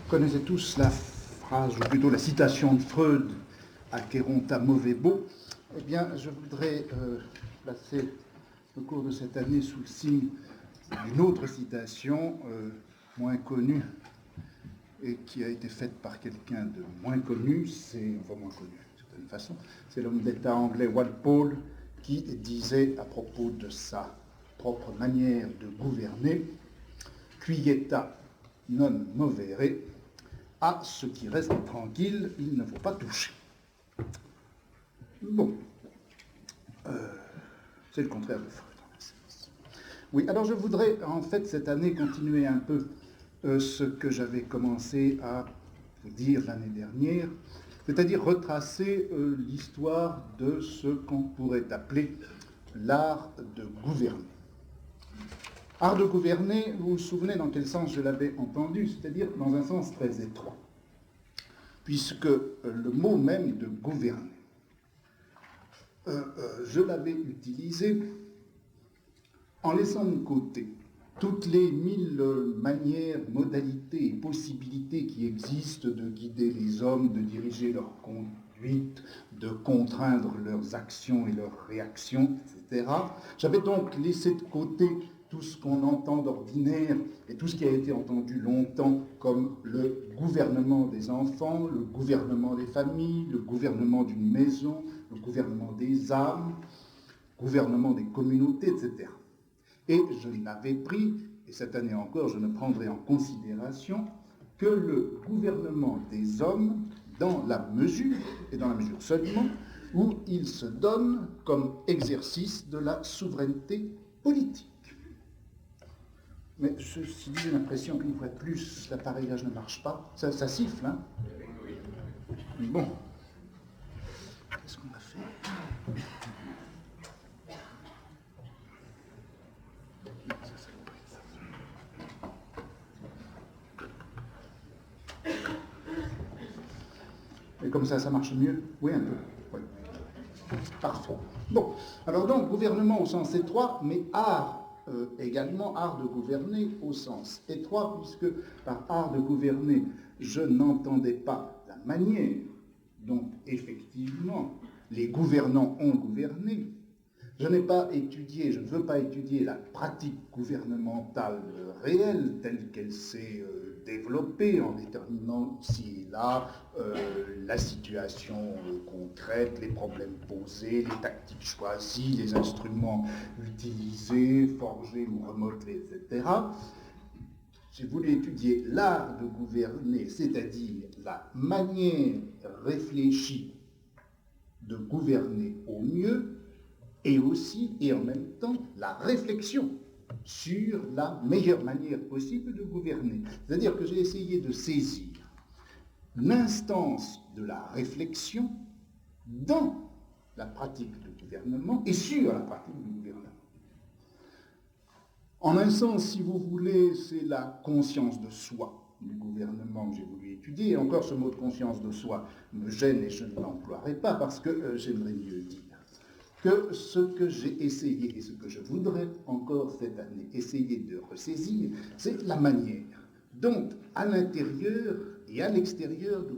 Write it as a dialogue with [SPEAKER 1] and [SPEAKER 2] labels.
[SPEAKER 1] Vous connaissez tous la phrase, ou plutôt la citation de Freud, Acheronta movebo. Eh bien, je voudrais placer le cours de cette année sous le signe d'une autre citation, moins connue, et qui a été faite par quelqu'un de moins connu, enfin moins connu d'une certaine façon, c'est l'homme d'État anglais Walpole qui disait à propos de sa propre manière de gouverner, quieta non movere, à ce qui reste tranquille, il ne faut pas toucher. Bon, c'est le contraire de Freud. Oui, alors je voudrais en fait cette année continuer un peu ce que j'avais commencé à vous dire l'année dernière, c'est-à-dire retracer l'histoire de ce qu'on pourrait appeler l'art de gouverner. Art de gouverner, vous vous souvenez dans quel sens je l'avais entendu, c'est-à-dire dans un sens très étroit, puisque le mot même de gouverner, je l'avais utilisé en laissant de côté toutes les 1000 manières, modalités et possibilités qui existent de guider les hommes, de diriger leur conduite, de contraindre leurs actions et leurs réactions, etc. J'avais donc laissé de côté tout ce qu'on entend d'ordinaire et tout ce qui a été entendu longtemps comme le gouvernement des enfants, le gouvernement des familles, le gouvernement d'une maison, le gouvernement des âmes, le gouvernement des communautés, etc. Et je n'avais pris, et cette année encore je ne prendrai en considération, que le gouvernement des hommes dans la mesure, et dans la mesure seulement, où il se donne comme exercice de la souveraineté politique. Mais ceci dit, j'ai l'impression qu'une fois de plus, l'appareillage ne marche pas. Ça siffle, hein? Bon. Qu'est-ce qu'on a fait? Et comme ça marche mieux? Oui, un peu. Oui. Parfait. Bon, alors donc, gouvernement au sens étroit, mais art également, art de gouverner au sens étroit, puisque par art de gouverner, je n'entendais pas la manière dont, effectivement, les gouvernants ont gouverné. Je n'ai pas étudié, je ne veux pas étudier la pratique gouvernementale réelle telle qu'elle s'est développée en déterminant ici et là la situation concrète, les problèmes posés, les tactiques choisies, les instruments utilisés, forgés ou remodelés, etc. J'ai voulu étudier l'art de gouverner, c'est-à-dire la manière réfléchie de gouverner au mieux, et aussi, et en même temps, la réflexion sur la meilleure manière possible de gouverner. C'est-à-dire que j'ai essayé de saisir l'instance de la réflexion dans la pratique du gouvernement et sur la pratique du gouvernement. En un sens, si vous voulez, c'est la conscience de soi du gouvernement que j'ai voulu étudier. Et encore, ce mot de conscience de soi me gêne et je ne l'emploierai pas parce que j'aimerais mieux dire que ce que j'ai essayé et ce que je voudrais encore cette année essayer de ressaisir, c'est la manière dont, à l'intérieur et à l'extérieur du